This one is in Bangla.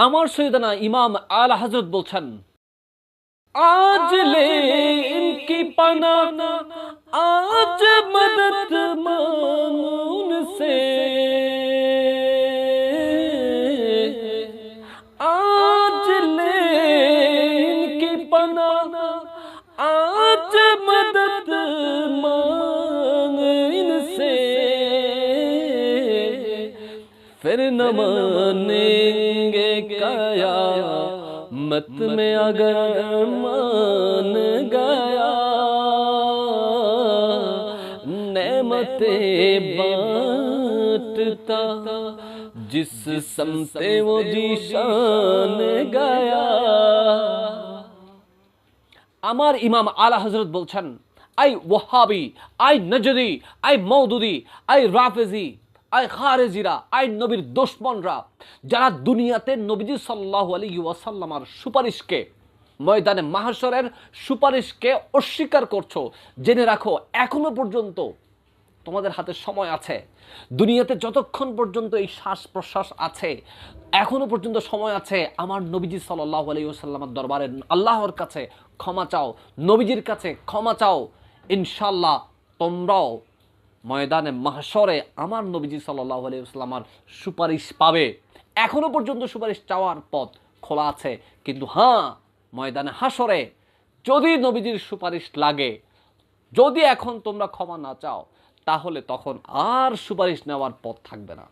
আমার সৈয়দনা ইমাম আলা হযরত বলছেন, आज ले इनकी पना, आज मदद मांगू उनसे, आज ले इनकी पना, आज मदद मांग इनसे, फिर न मानेंगे कयामत में अगर मान गया, नेमतें बांटता जिस समते वो जीशान गया। আমার ইমাম আলা হযরত বলছেন, আই ওয়াহাবি, আই নজদি, আই মওদুদি, আই রাফেজি, আই খারেজিরা, আই নবীর দুশমনরা, যারা দুনিয়াতে নবীজি সাল্লাল্লাহু আলাইহি ওয়াসাল্লামের সুপারিশকে, ময়দানে মাহশরের সুপারিশকে অস্বীকার করছো, জেনে রাখো এখনো পর্যন্ত তোমাদের হাতে সময় আছে। দুনিয়াতে যতক্ষণ পর্যন্ত এই শ্বাস প্রশ্বাস আছে, এখনো পর্যন্ত সময় আছে। আমার নবীজি সাল্লাল্লাহু আলাইহি ওয়াসাল্লামের দরবারে আল্লাহর কাছে ক্ষমা চাও, নবীজির কাছে ক্ষমা চাও। ইনশাআল্লাহ তোমরাও ময়দানে মাহশরে আমার নবীজি সাল্লাল্লাহু আলাইহি ওয়াসাল্লামের সুপারিশ পাবে। এখনো পর্যন্ত সুপারিশ চাওয়ার পথ খোলা আছে, কিন্তু হ্যাঁ, ময়দানে হাশরে যদি নবীজির সুপারিশ লাগে, যদি এখন তোমরা ক্ষমা না চাও, তাহলে তখন আর সুপারিশ নেওয়ার পথ থাকবে না।